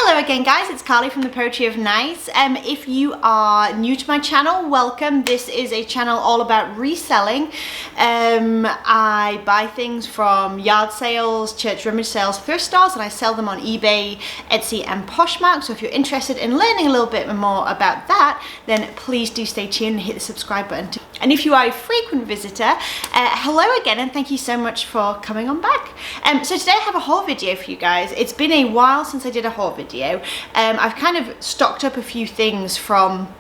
Hello again guys, it's Carly from the Poetry of Nice. If you are new to my channel, welcome. This is a channel all about reselling. I buy things from yard sales, church rummage sales, thrift stores, and I sell them on eBay, Etsy and Poshmark. So if you're interested in learning a little bit more about that, then please do stay tuned and hit the subscribe button. And if you are a frequent visitor, hello again and thank you so much for coming on back. So today I have a haul video for you guys. It's been a while since I did a haul video. I've kind of stocked up a few things from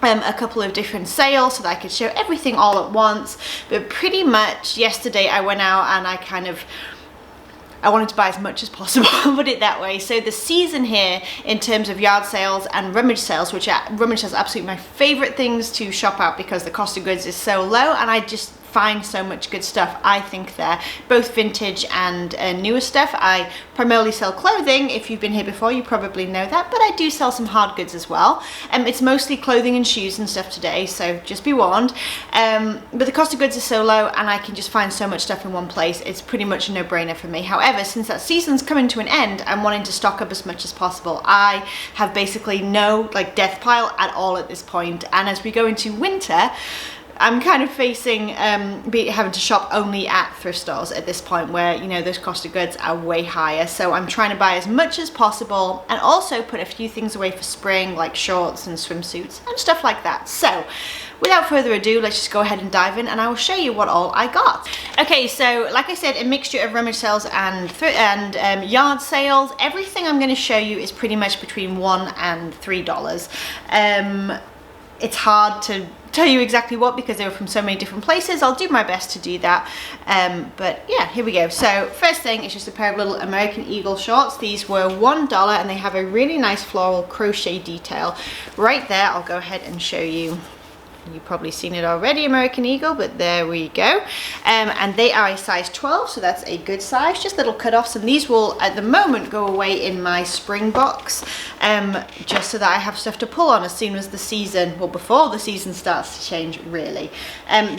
a couple of different sales so that I could show everything all at once, but pretty much yesterday I went out and I wanted to buy as much as possible, put it that way. So the season here in terms of yard sales and rummage sales, which rummage sales are absolutely my favorite things to shop at because the cost of goods is so low and I just find so much good stuff, I think, there, both vintage and newer stuff. I primarily sell clothing. If you've been here before, you probably know that, but I do sell some hard goods as well. It's mostly clothing and shoes and stuff today, so just be warned. But the cost of goods is so low and I can just find so much stuff in one place. It's pretty much a no-brainer for me. However, since that season's coming to an end, I'm wanting to stock up as much as possible. I have basically no death pile at all at this point, and as we go into winter, I'm kind of facing having to shop only at thrift stores at this point where, you know, those cost of goods are way higher. So I'm trying to buy as much as possible and also put a few things away for spring, like shorts and swimsuits and stuff like that. So without further ado, let's just go ahead and dive in and I will show you what all I got. Okay, so like I said, a mixture of rummage sales and yard sales. Everything I'm going to show you is pretty much between $1 and $3. It's hard to tell you exactly what because they were from so many different places. I'll do my best to do that, but yeah, here we go. So first thing is just a pair of little American Eagle shorts. These were $1 and they have a really nice floral crochet detail right there. I'll go ahead and show you. You've probably seen it already, American Eagle, but there we go. And they are a size 12, so that's a good size. Just little cut-offs, and these will at the moment go away in my spring box, just so that I have stuff to pull on as soon as the season, well, before the season starts to change, really.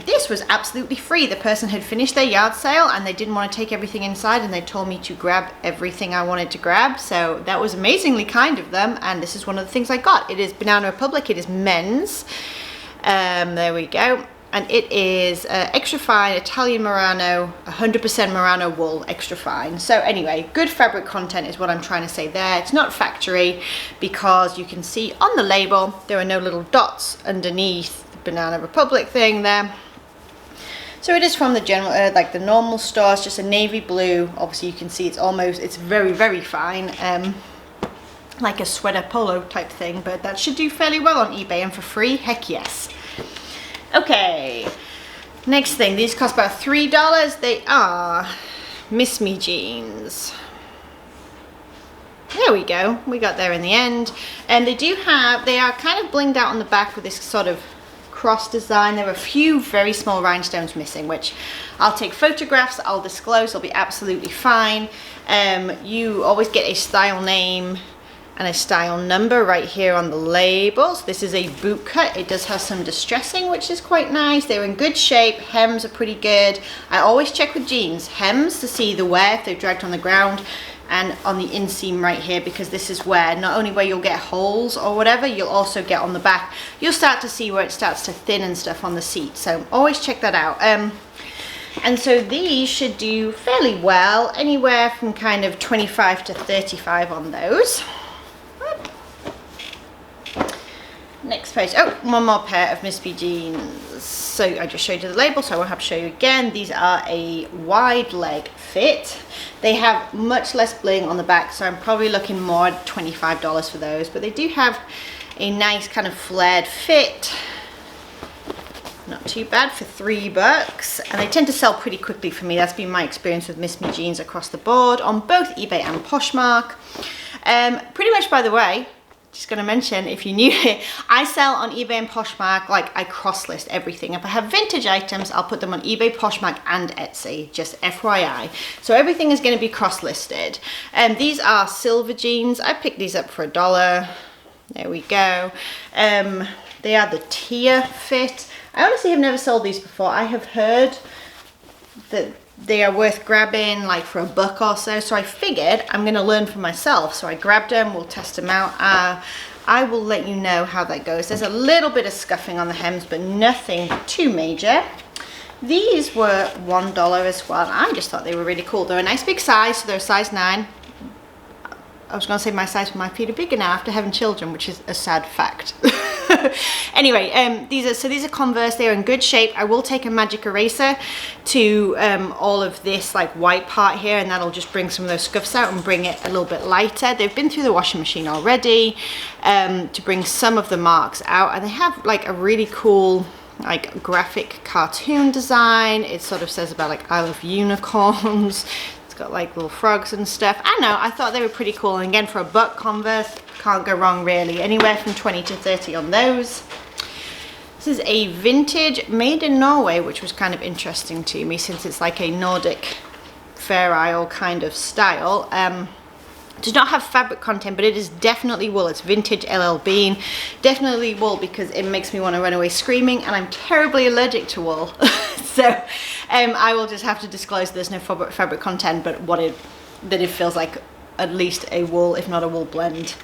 This was absolutely free. The person had finished their yard sale and they didn't want to take everything inside, and they told me to grab everything I wanted to grab, so that was amazingly kind of them, and this is one of the things I got. It is Banana Republic. It is men's. There we go, and it is extra fine Italian Merino, 100% Merino wool, extra fine. So anyway, good fabric content is what I'm trying to say there. It's not factory because you can see on the label there are no little dots underneath the Banana Republic thing there. So it is from the general, like the normal store. It's just a navy blue. Obviously you can see it's very, very fine. Like a sweater polo type thing, but that should do fairly well on eBay and for free, heck yes. Okay, next thing, these cost about $3. They are Miss Me jeans. There we go, we got there in the end. And they are kind of blinged out on the back with this sort of cross design. There are a few very small rhinestones missing, which I'll take photographs, I'll disclose, they'll be absolutely fine. You always get a style name and a style number right here on the labels. This is a boot cut. It does have some distressing, which is quite nice. They're in good shape. Hems are pretty good. I always check with jeans hems to see the wear, if they've dragged on the ground, and on the inseam right here, because this is where, not only where you'll get holes or whatever, you'll also get on the back. You'll start to see where it starts to thin and stuff on the seat. So always check that out. And so these should do fairly well, anywhere from kind of 25 to 35 on those. Next page. Oh, one more pair of Miss B jeans. So I just showed you the label, so I won't have to show you again. These are a wide leg fit. They have much less bling on the back, so I'm probably looking more at $25 for those, but they do have a nice kind of flared fit. Not too bad for $3, and they tend to sell pretty quickly for me. That's been my experience with Miss Me jeans across the board on both eBay and Poshmark. Pretty much, by the way, just going to mention, if you're new here, I sell on eBay and Poshmark, like I cross list everything. If I have vintage items, I'll put them on eBay, Poshmark and Etsy, just FYI. So everything is going to be cross listed. These are silver jeans. I picked these up for $1. There we go. They are the tier fit. I honestly have never sold these before. I have heard that they are worth grabbing like for $1 or so. So I figured I'm gonna learn for myself. So I grabbed them, we'll test them out. I will let you know how that goes. There's a little bit of scuffing on the hems, but nothing too major. These were $1 as well. I just thought they were really cool. They're a nice big size, so they're a size 9. I was gonna say my size, but my feet are bigger now after having children, which is a sad fact. Anyway, these are Converse. They're in good shape. I will take a magic eraser to all of this like white part here, and that'll just bring some of those scuffs out and bring it a little bit lighter. They've been through the washing machine already to bring some of the marks out, and they have like a really cool like graphic cartoon design. It sort of says about like I love unicorns. Got like little frogs and stuff. I know, I thought they were pretty cool, and again for $1 Converse, can't go wrong really. Anywhere from 20 to 30 on those. This is a vintage made in Norway, which was kind of interesting to me since it's like a Nordic Fair Isle kind of style. Does not have fabric content, but it is definitely wool. It's vintage LL Bean, definitely wool, because it makes me want to run away screaming, and I'm terribly allergic to wool. So I will just have to disclose there's no fabric content, but that it feels like at least a wool, if not a wool blend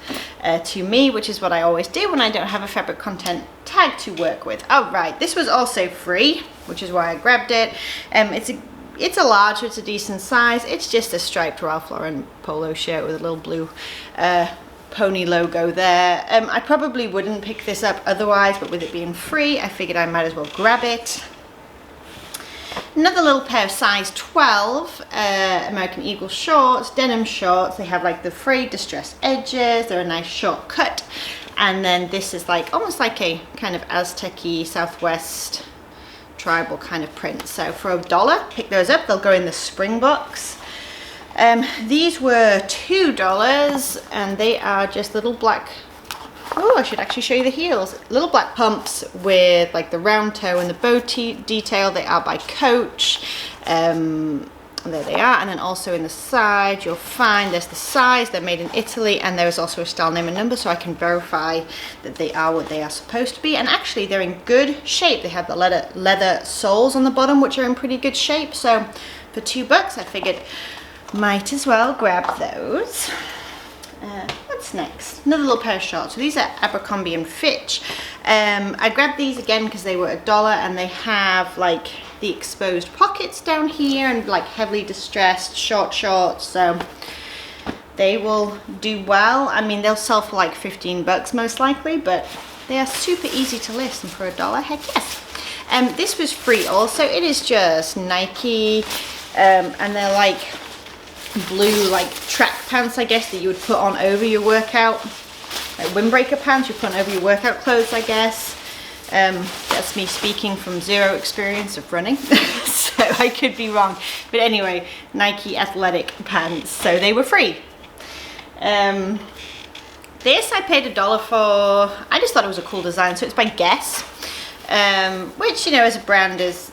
to me, which is what I always do when I don't have a fabric content tag to work with. Oh right, this was also free, which is why I grabbed it. It's a large, so it's a decent size. It's just a striped Ralph Lauren polo shirt with a little blue pony logo there. I probably wouldn't pick this up otherwise, but with it being free, I figured I might as well grab it. Another little pair of size 12 American Eagle shorts, denim shorts. They have like the frayed distressed edges. They're a nice short cut. And then this is like almost like a kind of Aztec-y Southwest tribal kind of print. So for $1, pick those up. They'll go in the spring box. These were $2, and they are just little black, oh, I should actually show you the heels. Little black pumps with like the round toe and the bow detail. They are by Coach. There they are. And then also in the side, you'll find there's the size. They're made in Italy, and there is also a style name and number, so I can verify that they are what they are supposed to be. And actually, they're in good shape. They have the leather soles on the bottom, which are in pretty good shape. So for $2, I figured might as well grab those. What's next? Another little pair of shorts. So these are Abercrombie and Fitch. I grabbed these again because they were $1, and they have like the exposed pockets down here and like heavily distressed short shorts, so they will do well. I mean, they'll sell for like $15 most likely, but they are super easy to list, and for $1, heck yes. This was free also. It is just Nike, and they're like blue like track pants, I guess, that you would put on over your workout, like windbreaker pants you put on over your workout clothes, I guess. That's me speaking from zero experience of running, so I could be wrong, but anyway, Nike athletic pants, so they were free. This I paid $1 for. I just thought it was a cool design. So it's by Guess, which, you know, as a brand is,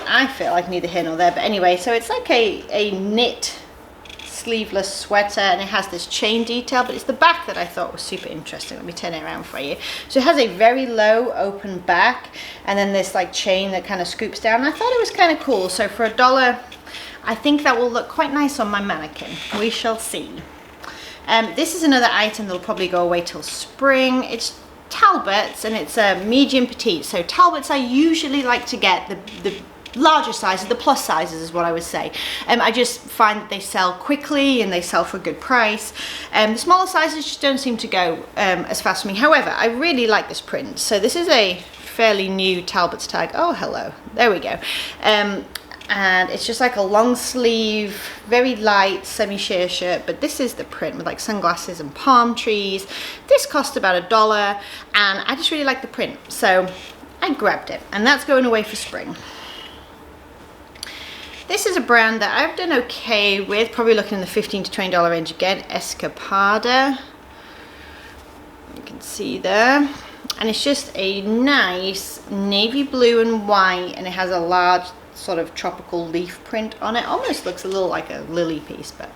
I feel like neither here nor there, but anyway, so it's like a knit sleeveless sweater, and it has this chain detail, but it's the back that I thought was super interesting. Let me turn it around for you. So it has a very low open back, and then this like chain that kind of scoops down. I thought it was kind of cool. So for $1, I think that will look quite nice on my mannequin. We shall see. This is another item that'll probably go away till spring. It's Talbots, and it's a medium petite. So Talbots I usually like to get the larger sizes, the plus sizes is what I would say. I just find that they sell quickly and they sell for a good price. The smaller sizes just don't seem to go as fast for me. However, I really like this print. So this is a fairly new Talbots tag. Oh, hello. There we go. And it's just like a long sleeve, very light semi-sheer shirt, but this is the print with like sunglasses and palm trees. This cost about $1, and I just really like the print, so I grabbed it, and that's going away for spring. This is a brand that I've done okay with, probably looking in the $15 to $20 range again, Escapada. You can see there. And it's just a nice navy blue and white, and it has a large sort of tropical leaf print on it. Almost looks a little like a lily piece, but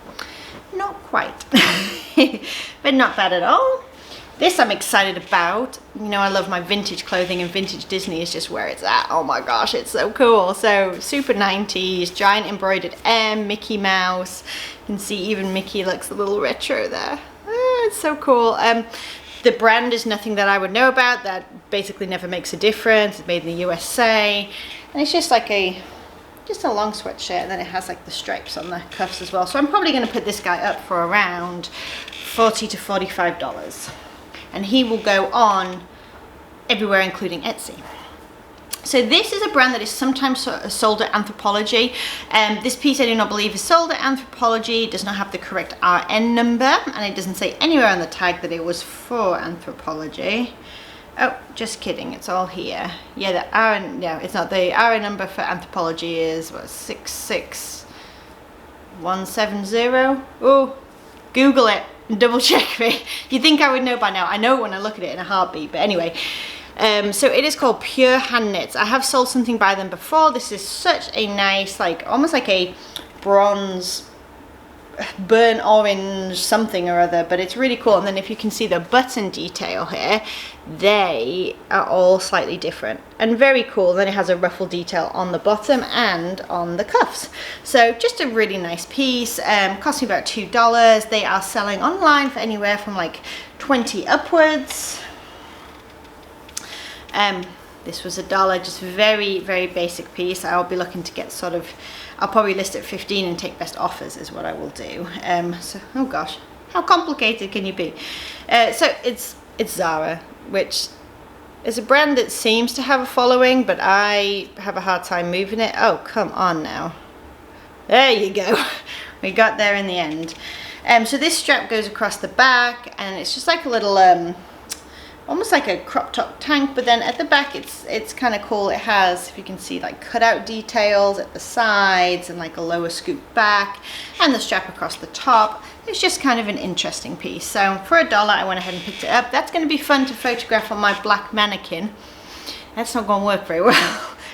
not quite. But not bad at all. This I'm excited about. You know, I love my vintage clothing, and vintage Disney is just where it's at. Oh my gosh, it's so cool. So super 90s, giant embroidered M, Mickey Mouse. You can see even Mickey looks a little retro there. It's so cool. The brand is nothing that I would know about. That basically never makes a difference. It's made in the USA. And it's just like a long sweatshirt, and then it has like the stripes on the cuffs as well. So I'm probably going to put this guy up for around $40 to $45. And he will go on everywhere, including Etsy. So this is a brand that is sometimes sold at Anthropologie. This piece I do not believe is sold at Anthropologie. It does not have the correct RN number, and it doesn't say anywhere on the tag that it was for Anthropologie. Oh, just kidding, it's all here. Yeah, the RN, no, it's not. The RN number for Anthropologie is, what, 66170? Oh, Google it. Double check me. You'd think I would know by now. I know when I look at it in a heartbeat, but anyway. So it is called Pure Hand Knits. I have sold something by them before. This is such a nice, like, almost like a bronze, burnt orange something or other, but it's really cool. And then if you can see the button detail here, they are all slightly different and very cool. Then it has a ruffle detail on the bottom and on the cuffs. So just a really nice piece. Cost me about $2. They are selling online for anywhere from like 20 upwards. This was $1, just very, very basic piece. I'll be looking to get sort of, I'll probably list it at 15 and take best offers is what I will do. So, oh gosh, how complicated can you be? So it's Zara, which is a brand that seems to have a following, but I have a hard time moving it. Oh, come on now. There you go. We got there in the end. So this strap goes across the back, and it's just like a little, almost like a crop top tank, but then at the back it's kind of cool. It has, if you can see, like cutout details at the sides and like a lower scoop back, and the strap across the top. It's just kind of an interesting piece. So for $1 I went ahead and picked it up. That's going to be fun to photograph on my black mannequin. That's not going to work very well.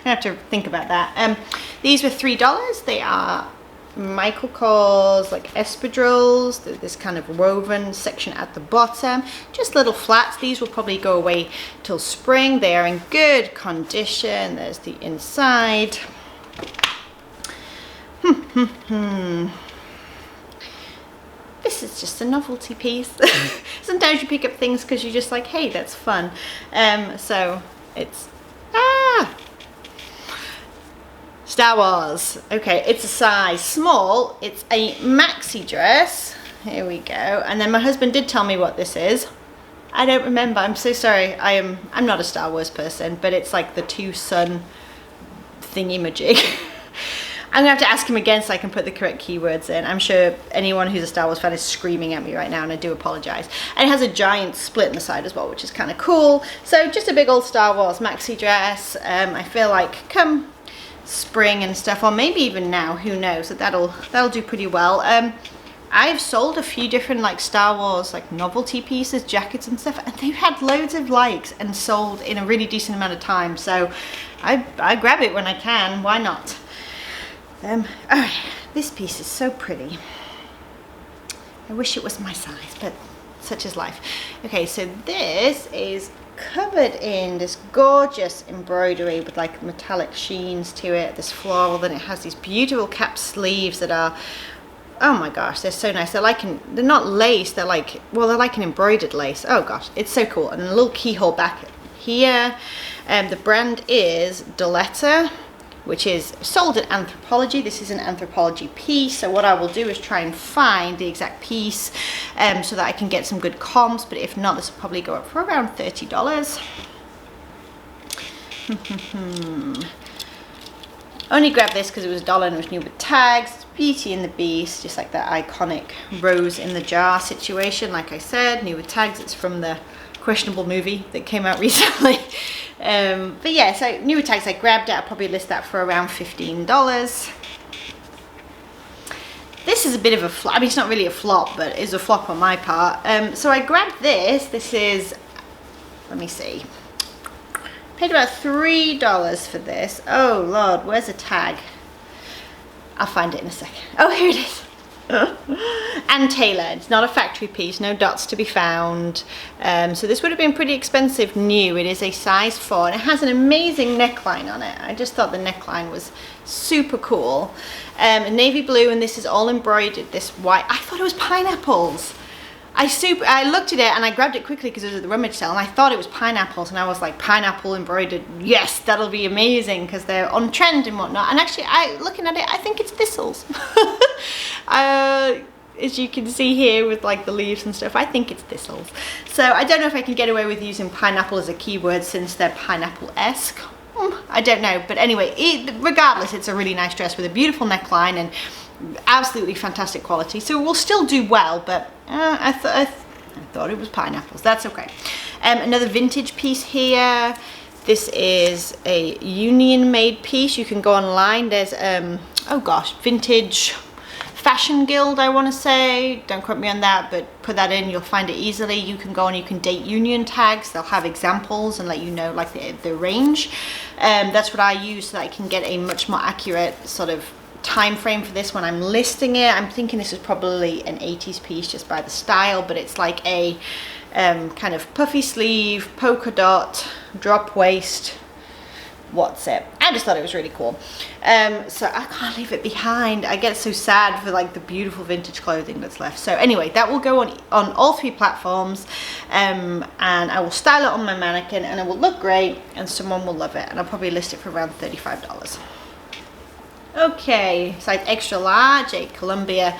I have to think about that. These were $3. They are Michael Kors like espadrilles, this kind of woven section at the bottom, just little flats. These will probably go away till spring. They are in good condition. There's the inside. This is just a novelty piece. Sometimes you pick up things because you're just like, hey, that's fun. So it's Star Wars. Okay, it's a size small. It's a maxi dress. Here we go. And then my husband did tell me what this is. I don't remember. I'm so sorry. I'm not a Star Wars person, but it's like the two-sun thingy-majig. I'm gonna have to ask him again so I can put the correct keywords in. I'm sure anyone who's a Star Wars fan is screaming at me right now, and I do apologize. And it has a giant split in the side as well, which is kind of cool. So just a big old Star Wars maxi dress. I feel like come spring and stuff, or maybe even now, who knows, that'll do pretty well. I've sold a few different like Star Wars like novelty pieces, jackets and stuff, and they've had loads of likes and sold in a really decent amount of time. So I grab it when I can. Why not? Alright, this piece is so pretty. I wish it was my size, but such is life. Okay, so this is covered in this gorgeous embroidery with like metallic sheens to it, this floral. Then it has these beautiful cap sleeves that are, oh my gosh, they're so nice. They're not lace, they're like, well, they're like an embroidered lace. Oh gosh, it's so cool. And a little keyhole back here. The brand is Doletta, which is sold at Anthropologie. This is an Anthropologie piece, so what I will do is try and find the exact piece so that I can get some good comps, but if not, this will probably go up for around $30. Only grabbed this because it was $1 and it was new with tags. It's Beauty and the Beast, just like that iconic rose in the jar situation. Like I said, new with tags. It's from the questionable movie that came out recently. But yeah, so new with tags, I grabbed it. I'll probably list that for around $15. This is a bit of a flop. I mean, it's not really a flop, but it's a flop on my part. So I grabbed this. This is, let me see, paid about $3 for this. Oh Lord, where's the tag? I'll find it in a second. Oh, here it is. And tailored. It's not a factory piece, no dots to be found. So this would have been pretty expensive new. It is a size 4 and it has an amazing neckline on it. I just thought the neckline was super cool. Navy blue, and this is all embroidered, this white. I thought it was pineapples. I looked at it and I grabbed it quickly because it was at the rummage sale, and I thought it was pineapples, and I was like, pineapple embroidered, yes, that'll be amazing because they're on trend and whatnot. And actually, looking at it, I think it's thistles. As you can see here with like the leaves and stuff, I think it's thistles. So I don't know if I can get away with using pineapple as a keyword since they're pineapple-esque. I don't know, but anyway, regardless, it's a really nice dress with a beautiful neckline and absolutely fantastic quality, so it will still do well, but I thought it was pineapples. That's okay. Another vintage piece here. This is a union made piece. You can go online. There's oh gosh, Vintage Fashion Guild, I want to say, don't quote me on that, but put that in, you'll find it easily. You can go and you can date union tags. They'll have examples and let you know like the range. That's what I use so that I can get a much more accurate sort of time frame for this when I'm listing it. I'm thinking this is probably an 80s piece just by the style, but it's like a kind of puffy sleeve, polka dot, drop waist. What's it? I just thought it was really cool. So I can't leave it behind. I get so sad for like the beautiful vintage clothing that's left. So anyway, that will go on all 3 platforms, and I will style it on my mannequin and it will look great and someone will love it, and I'll probably list it for around $35. Okay, size extra large, a Columbia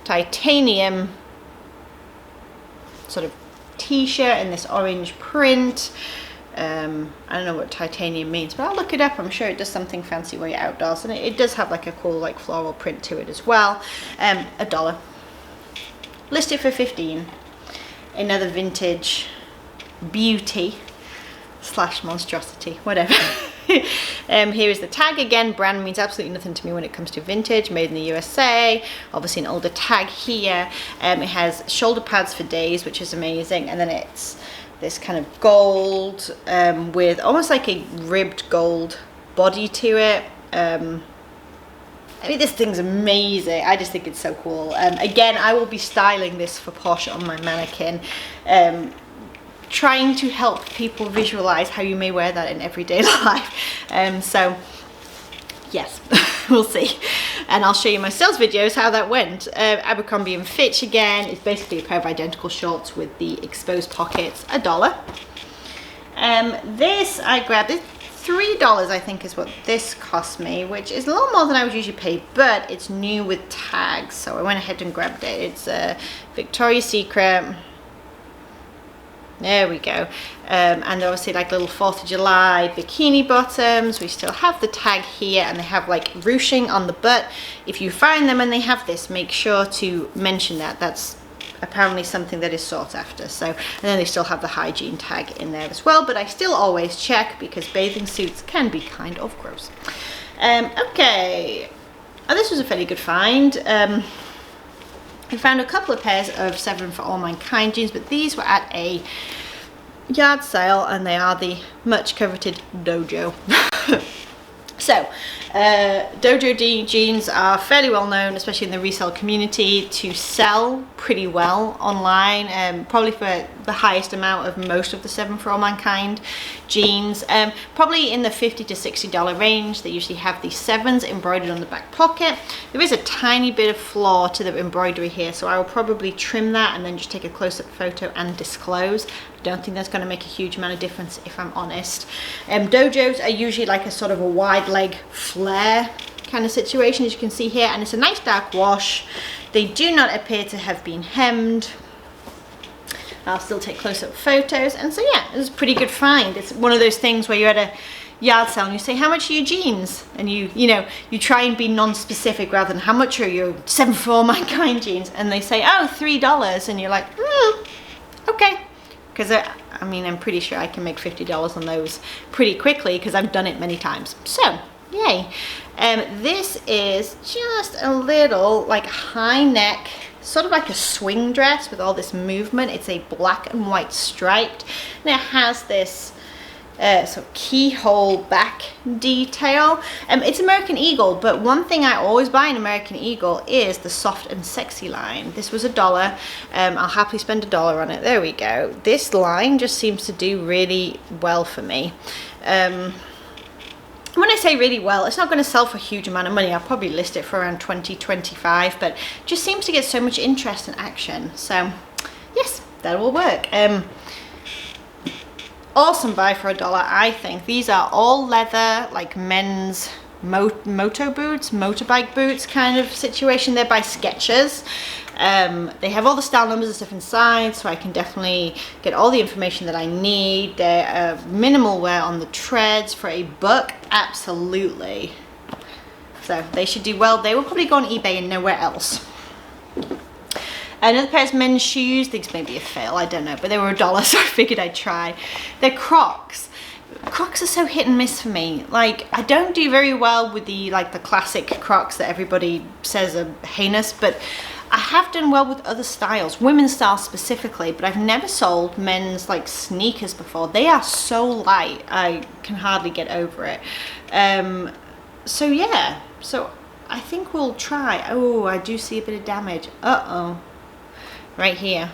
titanium sort of t-shirt in this orange print. I don't know what titanium means, but I'll look it up. I'm sure it does something fancy while you're outdoors, and it does have like a cool like floral print to it as well. $1. List it for $15. Another vintage beauty / monstrosity, whatever. Here is the tag again. Brand means absolutely nothing to me when it comes to vintage. Made in the USA. Obviously an older tag here. It has shoulder pads for days, which is amazing, and then it's this kind of gold with almost like a ribbed gold body to it. I mean, this thing's amazing. I just think it's so cool. Again, I will be styling this for Posh on my mannequin, trying to help people visualize how you may wear that in everyday life. So yes, we'll see, and I'll show you my sales videos how that went. Abercrombie and Fitch again. It's basically a pair of identical shorts with the exposed pockets. $1. This I grabbed it. $3 I think is what this cost me, which is a little more than I would usually pay, but it's new with tags, so I went ahead and grabbed it. It's a Victoria's Secret. There we go. And obviously like little 4th of July bikini bottoms. We still have the tag here, and they have like ruching on the butt. If you find them and they have this, make sure to mention that. That's apparently something that is sought after. So, and then they still have the hygiene tag in there as well, but I still always check because bathing suits can be kind of gross. Okay. Oh, this was a fairly good find. I found a couple of pairs of 7 for All Mankind jeans, but these were at a yard sale, and they are the much coveted Dojo. So, Dojo jeans are fairly well known, especially in the resale community, to sell pretty well online, probably for the highest amount of most of the 7 for All Mankind jeans, probably in the $50 to $60 range. They usually have these 7s embroidered on the back pocket. There is a tiny bit of flaw to the embroidery here, so I will probably trim that and then just take a close-up photo and disclose. I don't think that's going to make a huge amount of difference, if I'm honest. Dojos are usually like a sort of a wide leg flare kind of situation, as you can see here, and it's a nice dark wash. They do not appear to have been hemmed. I'll still take close-up photos, and so yeah, it was a pretty good find. It's one of those things where you're at a yard sale and you say, how much are your jeans? And you try and be non-specific rather than how much are your 7 for All Mankind jeans, and they say, oh, $3, and you're like, okay. Because I mean, I'm pretty sure I can make $50 on those pretty quickly because I've done it many times. So, yay. This is just a little like high neck, sort of like a swing dress with all this movement. It's a black and white striped, and it has this sort of keyhole back detail. It's American Eagle, but one thing I always buy in American Eagle is the soft and sexy line. This was $1. I'll happily spend $1 on it. There we go. This line just seems to do really well for me. When I say really well, it's not going to sell for a huge amount of money. I'll probably list it for around 20, 25, but just seems to get so much interest and action. So yes, that will work. Awesome buy for $1, I think. These are all leather, like men's moto boots, motorbike boots kind of situation. They're by Skechers. They have all the style numbers and stuff inside, so I can definitely get all the information that I need. They're minimal wear on the treads for a buck, absolutely. So they should do well. They will probably go on eBay and nowhere else. Another pair of men's shoes. These may be a fail, I don't know, but they were $1, so I figured I'd try. They're Crocs. Crocs are so hit and miss for me. Like, I don't do very well with the classic Crocs that everybody says are heinous, but I have done well with other styles, women's styles specifically, but I've never sold men's like sneakers before. They are so light, I can hardly get over it. So yeah, so I think we'll try. Oh, I do see a bit of damage. Uh-oh. Right here.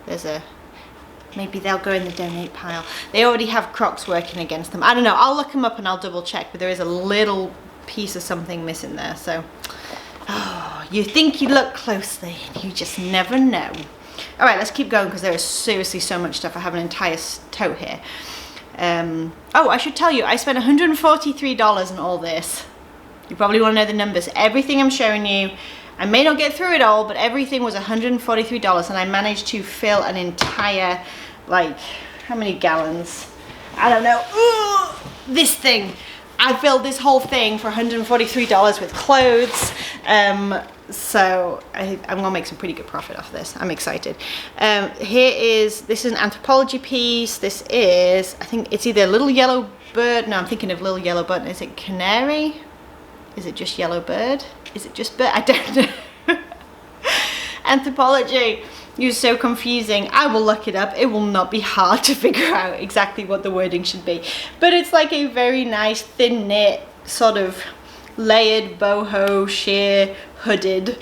There's a... Maybe they'll go in the donate pile. They already have Crocs working against them. I don't know. I'll look them up and I'll double check, but there is a little piece of something missing there. So, oh, you think you look closely and you just never know. All right, let's keep going because there is seriously so much stuff. I have an entire tote here. Oh, I should tell you, I spent $143 on all this. You probably want to know the numbers. Everything I'm showing you, I may not get through it all, but everything was $143, and I managed to fill an entire, like, how many gallons? I don't know. Ooh, this thing. I filled this whole thing for $143 with clothes. So I'm gonna make some pretty good profit off this. I'm excited. This is an anthropology piece. This is, I think it's either Little Yellow Bird. No, I'm thinking of Little Yellow Button. Is it Canary? Is it just Yellow Bird? Is it just bird? I don't know. Anthropology. You're so confusing. I will look it up. It will not be hard to figure out exactly what the wording should be. But it's like a very nice thin knit sort of layered boho sheer hooded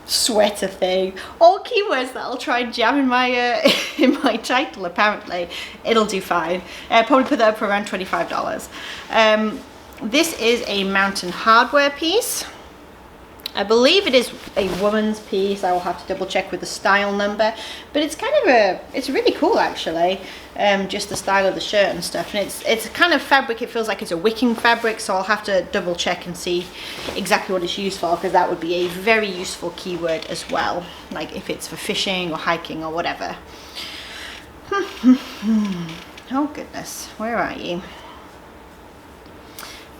sweater thing. All keywords that I'll try and jam in my title. Apparently it'll do fine. I'll probably put that up for around $25. This is a mountain hardware piece. I believe it is a woman's piece. I will have to double check with the style number, but it's kind of it's really cool actually. Just the style of the shirt and stuff, and it's kind of fabric. It feels like it's a wicking fabric, so I'll have to double check and see exactly what it's used for, because that would be a very useful keyword as well, like if it's for fishing or hiking or whatever. Oh goodness, where are you?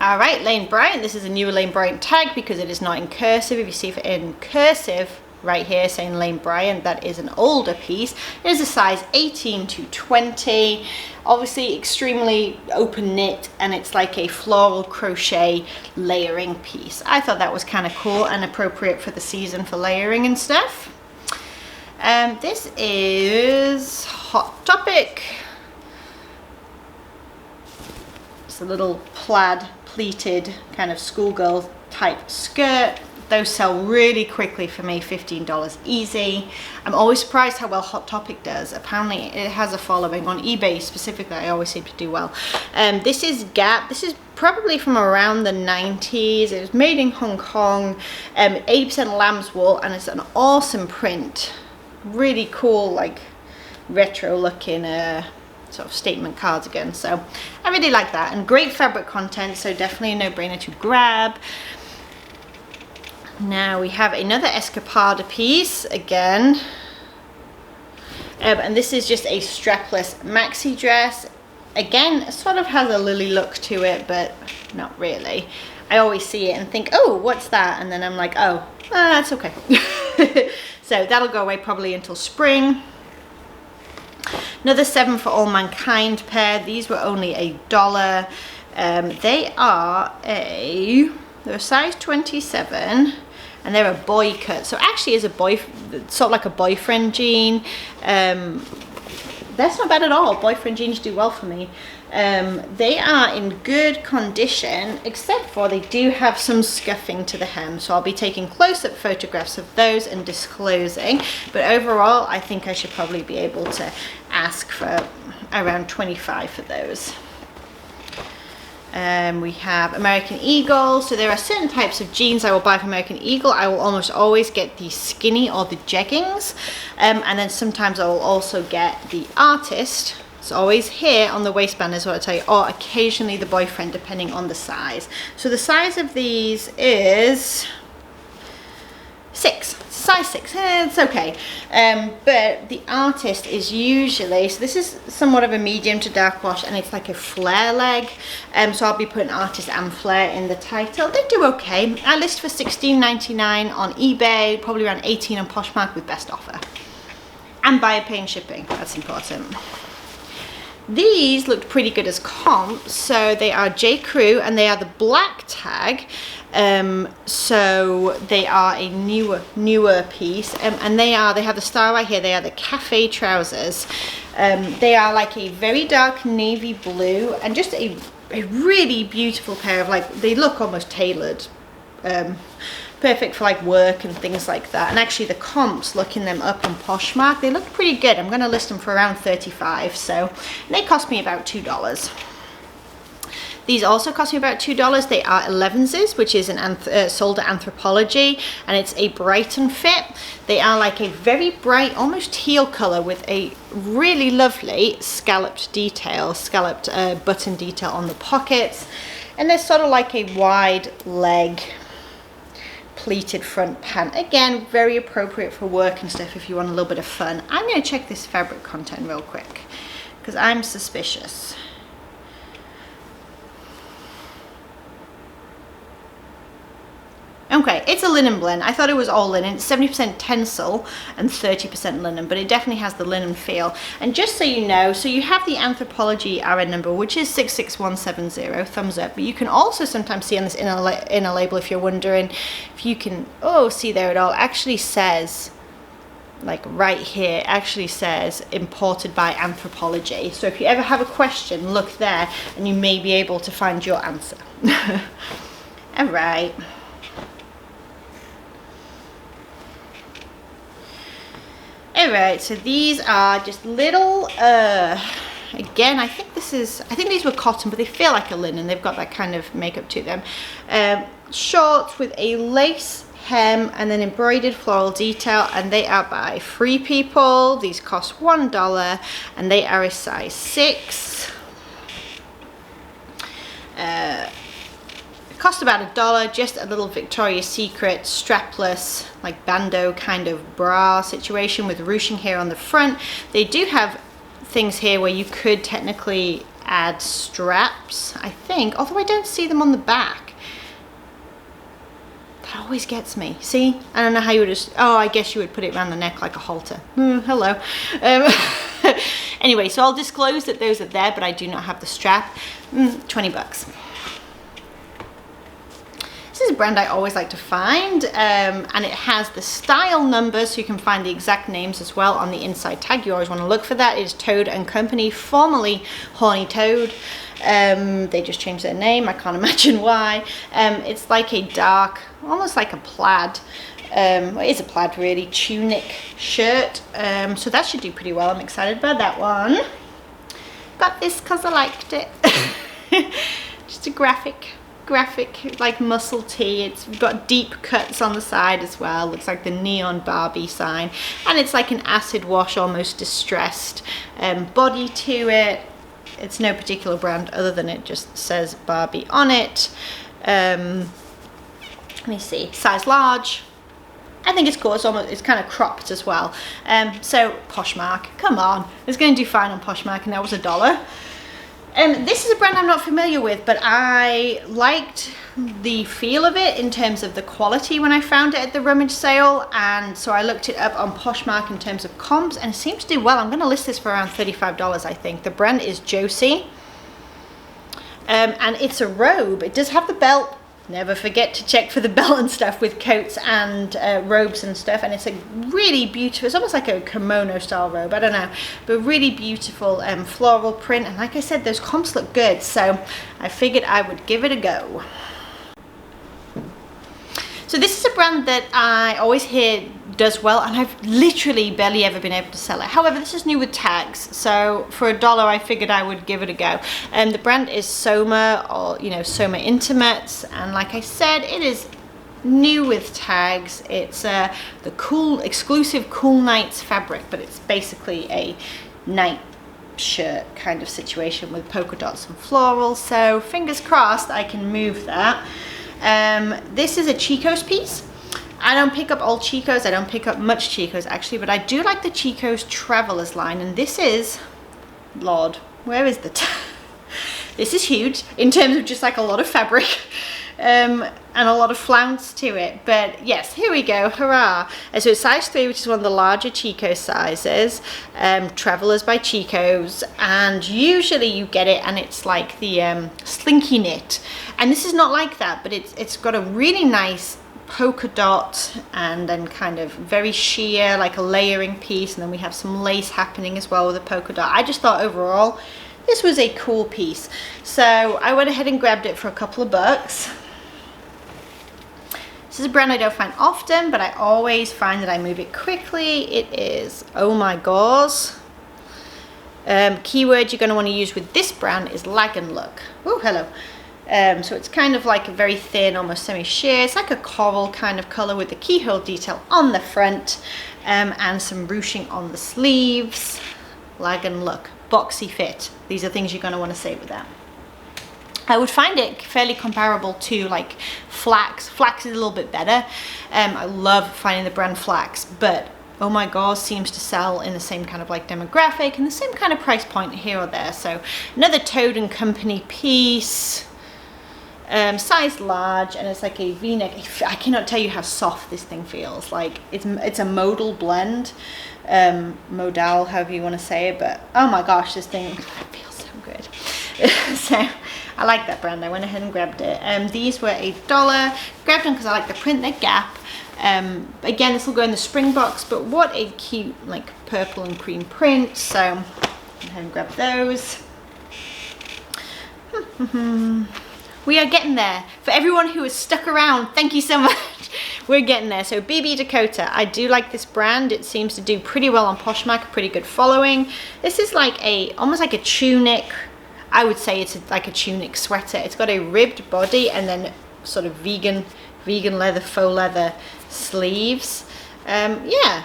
All right, Lane Bryant. This is a newer Lane Bryant tag because it is not in cursive. If you see it in cursive right here saying Lane Bryant, that is an older piece. It is a size 18 to 20. Obviously extremely open knit, and it's like a floral crochet layering piece. I thought that was kind of cool and appropriate for the season for layering and stuff. This is Hot Topic. It's a little plaid pleated kind of schoolgirl type skirt. Those sell really quickly for me, $15 easy. I'm always surprised how well Hot Topic does. Apparently it has a following on eBay specifically. I always seem to do well. This is Gap. This is probably from around the 90s. It was made in Hong Kong. 80% lamb's wool, and it's an awesome print. Really cool, like retro looking sort of statement cardigan. So I really like that, and great fabric content, so definitely a no-brainer to grab. Now we have another Escapada piece again, and this is just a strapless maxi dress. Again, it sort of has a Lily look to it, but not really. I always see it and think, oh, what's that? And then I'm like, oh, that's okay. So that'll go away probably until spring. Another 7 for All Mankind pair. These were only $1. They're a size 27, and they're a boy cut. So actually is a boy, sort of like a boyfriend jean. That's not bad at all. Boyfriend jeans do well for me. They are in good condition, except for they do have some scuffing to the hem. So I'll be taking close-up photographs of those and disclosing. But overall, I think I should probably be able to ask for around $25 for those. We have American Eagle. So there are certain types of jeans I will buy from American Eagle. I will almost always get the skinny or the jeggings, and then sometimes I will also get the artist. It's always here on the waistband is what I tell you, or occasionally the boyfriend, depending on the size. So the size of these is 6, size 6. It's okay, but the artist is usually, so this is somewhat of a medium to dark wash, and it's like a flare leg, so I'll be putting artist and flare in the title. They do okay. I list for $16.99 on eBay, probably around $18 on Poshmark with best offer, and buyer paying shipping. That's important. These looked pretty good as comps, so they are J. Crew and they are the black tag. So they are a newer piece, and they have the style right here. They are the cafe trousers. They are like a very dark navy blue and just a really beautiful pair of, like, they look almost tailored. Perfect for like work and things like that. And actually the comps, looking them up on Poshmark, they look pretty good. I'm going to list them for around $35, so they cost me about $2. These also cost me about $2. They are 11s, which is sold at Anthropology, and it's a Brighton fit. They are like a very bright, almost teal color with a really lovely scalloped button detail on the pockets, and they're sort of like a wide leg pleated front pant. Again, very appropriate for work and stuff if you want a little bit of fun. I'm going to check this fabric content real quick because I'm suspicious. Okay, it's a linen blend. I thought it was all linen. It's 70% tencel and 30% linen, but it definitely has the linen feel. And just so you know, so you have the Anthropology RN number, which is 66170, thumbs up. But you can also sometimes see on this inner label, if you're wondering, if you can, see there it all actually says, like right here, actually says imported by Anthropology. So if you ever have a question, look there and you may be able to find your answer. All right. Alright, so these are just little, again, I think these were cotton, but they feel like a linen. They've got that kind of makeup to them. Shorts with a lace hem and then embroidered floral detail, and they are by Free People. These cost $1 and they are a size 6. Cost about $1, just a little Victoria's Secret strapless, like bandeau kind of bra situation with ruching here on the front. They do have things here where you could technically add straps, I think, although I don't see them on the back. That always gets me. See? I don't know how you would just, I guess you would put it around the neck like a halter. Hello. Anyway, so I'll disclose that those are there, but I do not have the strap. $20. This is a brand I always like to find, and it has the style number, so you can find the exact names as well on the inside tag. You always want to look for that. It is Toad & Company, formerly Horny Toad. They just changed their name. I can't imagine why. It's like a dark, almost like a plaid, well, it is a plaid really, tunic shirt. So that should do pretty well. I'm excited about that one. Got this because I liked it. Just a graphic like muscle tee. It's got deep cuts on the side as well. Looks like the neon Barbie sign, and it's like an acid wash, almost distressed body to it. It's no particular brand other than it just says Barbie on it. Let me see, size large. I think it's cool. It's kind of cropped as well. So Poshmark, come on, it's going to do fine on Poshmark, and that was $1. This is a brand I'm not familiar with, but I liked the feel of it in terms of the quality when I found it at the rummage sale, and so I looked it up on Poshmark in terms of comps, and it seems to do well. I'm going to list this for around $35, I think. The brand is Josie, and it's a robe. It does have the belt never forget to check for the belt and stuff with coats and robes and stuff. And it's a really beautiful, it's almost like a kimono style robe, I don't know, but really beautiful floral print. And like I said, those comps look good, so I figured I would give it a go. So this is a brand that I always hear does well, and I've literally barely ever been able to sell it. However, this is new with tags, so for $1 I figured I would give it a go. And the brand is Soma, or you know, Soma Intimates, and like I said, it is new with tags. It's the cool exclusive Cool Nights fabric, but it's basically a night shirt kind of situation with polka dots and florals, so fingers crossed I can move that. This is a Chico's piece. I don't pick up old Chico's, I don't pick up much Chico's actually, but I do like the Chico's Travelers line, and this is, Lord, where is the this is huge in terms of just like a lot of fabric and a lot of flounce to it. But yes, here we go, hurrah. So it's size 3, which is one of the larger Chico's sizes, Travelers by Chico's, and usually you get it and it's like the slinky knit, and this is not like that, but it's got a really nice polka dot and then kind of very sheer, like a layering piece, and then we have some lace happening as well with a polka dot. I just thought overall this was a cool piece, so I went ahead and grabbed it for a couple of bucks. This is a brand I don't find often, but I always find that I move it quickly. It is Oh My Gauze. Keyword you're going to want to use with this brand is lag and look. Oh, hello. So it's kind of like a very thin, almost semi-sheer. It's like a coral kind of color with the keyhole detail on the front, and some ruching on the sleeves. Lag and look, boxy fit. These are things you're going to want to say with that. I would find it fairly comparable to like Flax. Flax is a little bit better. I love finding the brand Flax, but Oh My God seems to sell in the same kind of like demographic and the same kind of price point here or there. So another Toad and Company piece. Size large, and it's like a v-neck. I cannot tell you how soft this thing feels. Like it's a modal blend, modal, however you want to say it, but oh my gosh, this thing feels so good. So I like that brand. I went ahead and grabbed it. These were $1. Grabbed them because I like the print. They're Gap. Again, this will go in the spring box, but what a cute like purple and cream print. So I went ahead and grab those. We are getting there. For everyone who has stuck around, thank you so much. We're getting there. So BB Dakota, I do like this brand. It seems to do pretty well on Poshmark, a pretty good following. This is like almost like a tunic. I would say it's like a tunic sweater. It's got a ribbed body and then sort of vegan leather, faux leather sleeves. Yeah,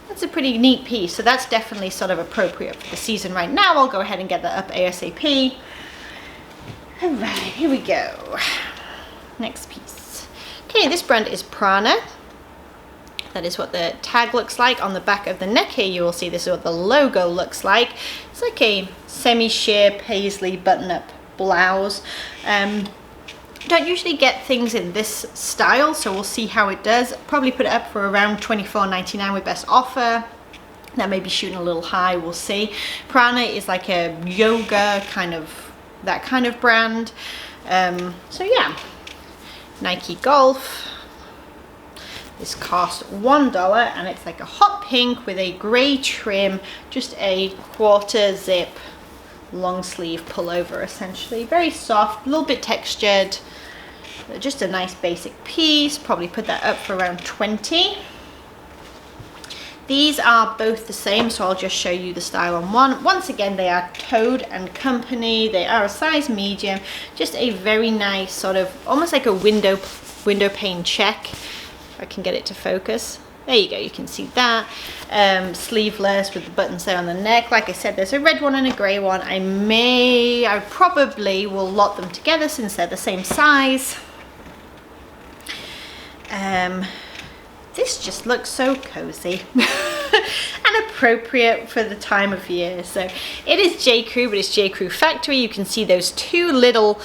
that's a pretty neat piece. So that's definitely sort of appropriate for the season right now. I'll go ahead and get that up ASAP. All right, here we go. Next piece. Okay, this brand is Prana. That is what the tag looks like. On the back of the neck here, you will see this is what the logo looks like. It's like a semi-sheer paisley button-up blouse. Don't usually get things in this style, so we'll see how it does. Probably put it up for around $24.99 with best offer. That may be shooting a little high, we'll see. Prana is like a yoga kind of, that kind of brand. So yeah, Nike Golf. This cost $1, and it's like a hot pink with a grey trim, just a quarter zip long sleeve pullover essentially. Very soft, a little bit textured, just a nice basic piece. Probably put that up for around 20. These are both the same, so I'll just show you the style on one. Once again, they are Toad and Company. They are a size medium, just a very nice sort of, almost like a window pane check. If I can get it to focus. There you go, you can see that. Sleeveless with the buttons there on the neck. Like I said, there's a red one and a grey one. I probably will lot them together since they're the same size. This just looks so cozy and appropriate for the time of year. So it is J. Crew, but it's J. Crew Factory. You can see those two little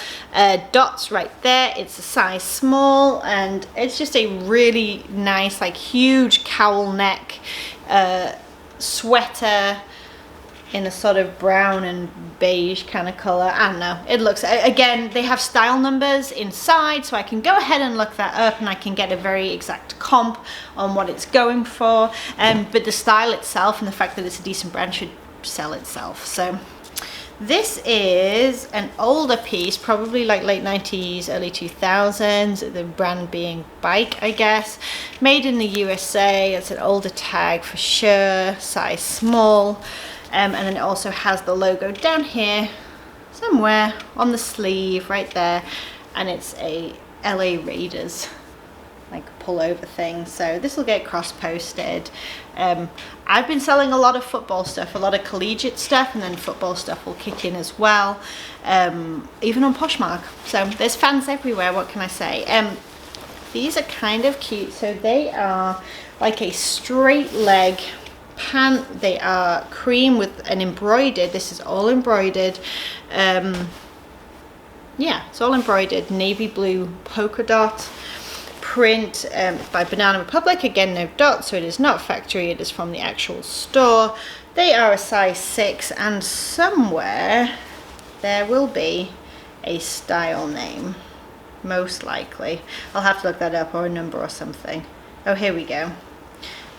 dots right there. It's a size small, and it's just a really nice, like huge cowl neck sweater. in a sort of brown and beige kind of color. I don't know, it looks, again, they have style numbers inside, so I can go ahead and look that up and I can get a very exact comp on what it's going for. But the style itself and the fact that it's a decent brand should sell itself. So this is an older piece, probably like late 90s, early 2000s, the brand being Bike, I guess. Made in the USA, it's an older tag for sure, size small. And then it also has the logo down here, somewhere on the sleeve, right there. And it's a LA Raiders, like pullover thing. So this will get cross-posted. I've been selling a lot of football stuff, a lot of collegiate stuff, and then football stuff will kick in as well, even on Poshmark. So there's fans everywhere, what can I say? These are kind of cute. So they are like a straight leg pant. They are cream with an embroidered, this is all embroidered, yeah, it's all embroidered navy blue polka dot print, by Banana Republic. Again, no dots, so it is not factory, it is from the actual store. They are a size 6, and somewhere there will be a style name, most likely. I'll have to look that up, or a number or something. Oh, here we go.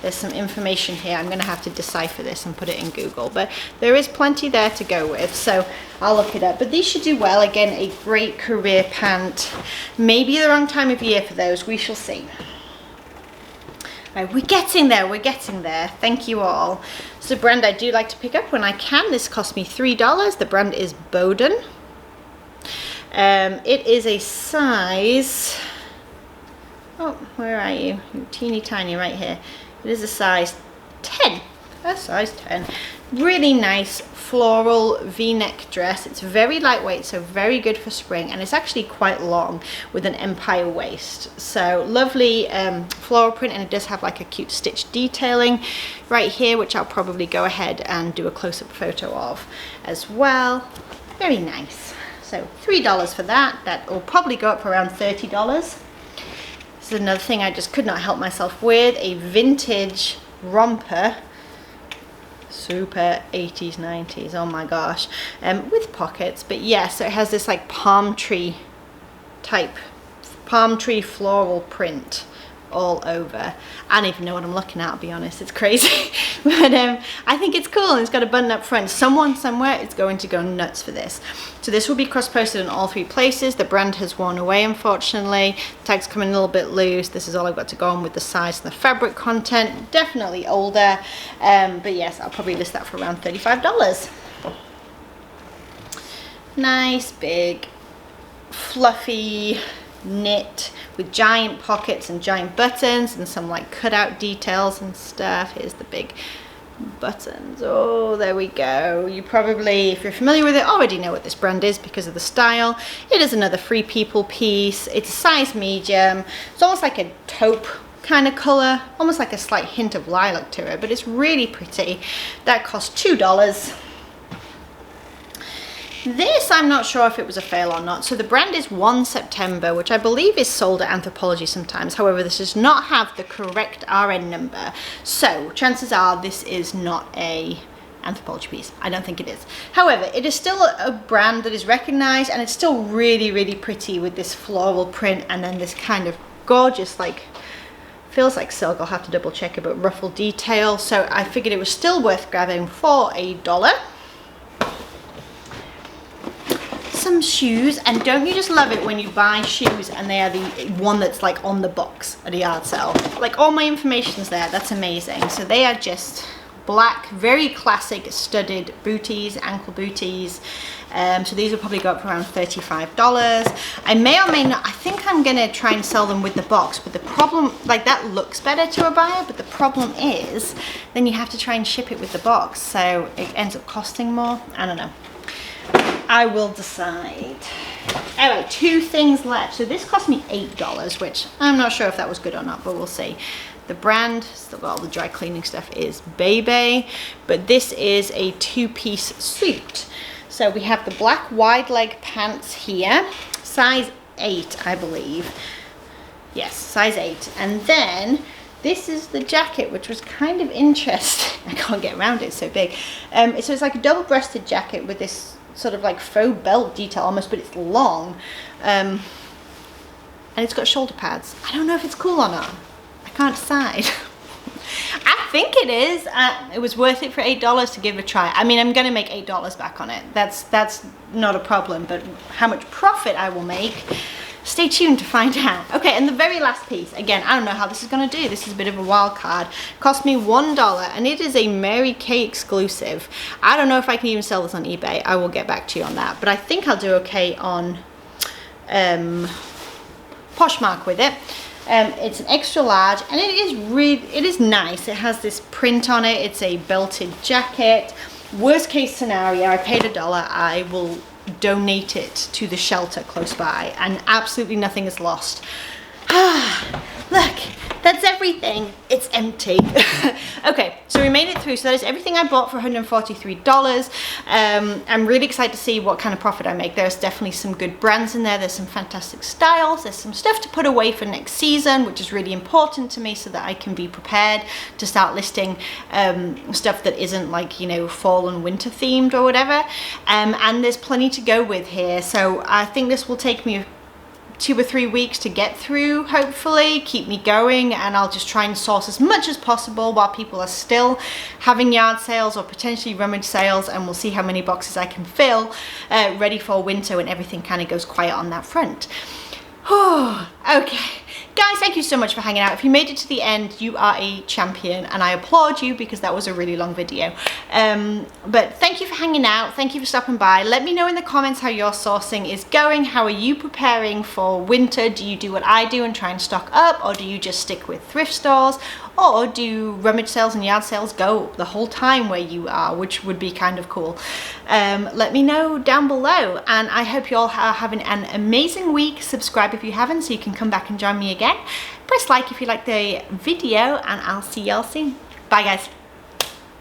There's some information here. I'm going to have to decipher this and put it in Google, but there is plenty there to go with, so I'll look it up. But these should do well. Again, a great career pant. Maybe the wrong time of year for those. We shall see. Right, we're getting there. We're getting there. Thank you all. It's a brand I do like to pick up when I can. This cost me $3. The brand is Bowden. It is a size... Oh, where are you? You're teeny tiny right here. It is a size 10, a size 10. Really nice floral v-neck dress. It's very lightweight, so very good for spring, and it's actually quite long with an empire waist. So lovely floral print, and it does have like a cute stitch detailing right here, which I'll probably go ahead and do a close-up photo of as well. Very nice. So $3 for that. That will probably go up for around $30. This is another thing I just could not help myself with, a vintage romper, super 80s, 90s, oh my gosh, with pockets. But yeah, so it has this like palm tree floral print all over. I don't even know what I'm looking at, I'll be honest, it's crazy. But I think it's cool, and it's got a button up front. Someone somewhere is going to go nuts for this. So this will be cross-posted in all 3 places. The brand has worn away, unfortunately. The tag's coming a little bit loose. This is all I've got to go on with the size and the fabric content. Definitely older, but yes, I'll probably list that for around $35. Nice, big, fluffy knit with giant pockets and giant buttons and some like cutout details and stuff. Here's the big buttons. Oh, there we go. You probably, if you're familiar with it, already know what this brand is because of the style. It is another Free People piece. It's a size medium. It's almost like a taupe kind of color, almost like a slight hint of lilac to it, but it's really pretty. That cost $2. This, I'm not sure if it was a fail or not. So the brand is 1 September, which I believe is sold at Anthropologie sometimes. However, this does not have the correct RN number. So chances are this is not a Anthropologie piece. I don't think it is. However, it is still a brand that is recognized, and it's still really, really pretty with this floral print and then this kind of gorgeous, like, feels like silk, I'll have to double check it, but ruffle detail. So I figured it was still worth grabbing for $1. Some shoes, and don't you just love it when you buy shoes and they are the one that's like on the box at a yard sale? Like, all my information's there. That's amazing. So they are just black, very classic studded booties, ankle booties. So these will probably go up for around $35. I may or may not, I think I'm gonna try and sell them with the box, but the problem, like, that looks better to a buyer, but the problem is then you have to try and ship it with the box, so it ends up costing more. I don't know. I will decide. All right, 2 things left. So this cost me $8, which I'm not sure if that was good or not, but we'll see. The brand, still got all the dry cleaning stuff, is Bebe, but this is a 2-piece suit. So we have the black wide leg pants here, size 8, I believe. Yes, size 8. And then this is the jacket, which was kind of interesting. I can't get around it, it's so big. So it's like a double-breasted jacket with this sort of like faux belt detail almost, but it's long. And it's got shoulder pads. I don't know if it's cool or not. I can't decide. I think it is. It was worth it for $8 to give it a try. I mean, I'm gonna make $8 back on it. That's not a problem, but how much profit I will make, stay tuned to find out. Okay, and the very last piece, again, I don't know how this is gonna do. This is a bit of a wild card. Cost me $1, and it is a Mary Kay exclusive. I don't know if I can even sell this on eBay. I will get back to you on that, but I think I'll do okay on Poshmark with it. It's an extra large, and it is nice. It has this print on it. It's a belted jacket. Worst case scenario, I paid $1. I will donate it to the shelter close by, and absolutely nothing is lost. Look, that's everything. It's empty. Okay, so we made it through. So that is everything I bought for $143. I'm really excited to see what kind of profit I make. There's definitely some good brands in there. There's some fantastic styles. There's some stuff to put away for next season, which is really important to me so that I can be prepared to start listing stuff that isn't like, you know, fall and winter themed or whatever. And there's plenty to go with here. So I think this will take me 2 or 3 weeks to get through, hopefully, keep me going, and I'll just try and source as much as possible while people are still having yard sales or potentially rummage sales, and we'll see how many boxes I can fill ready for winter when everything kind of goes quiet on that front. Okay. Guys, thank you so much for hanging out. If you made it to the end, you are a champion, and I applaud you because that was a really long video. But thank you for hanging out. Thank you for stopping by. Let me know in the comments how your sourcing is going. How are you preparing for winter? Do you do what I do and try and stock up, or do you just stick with thrift stores? Or do rummage sales and yard sales go the whole time where you are, which would be kind of cool? Let me know down below, and I hope you all are having an amazing week. Subscribe if you haven't so you can come back and join me again. Press like if you like the video, and I'll see y'all soon. Bye guys.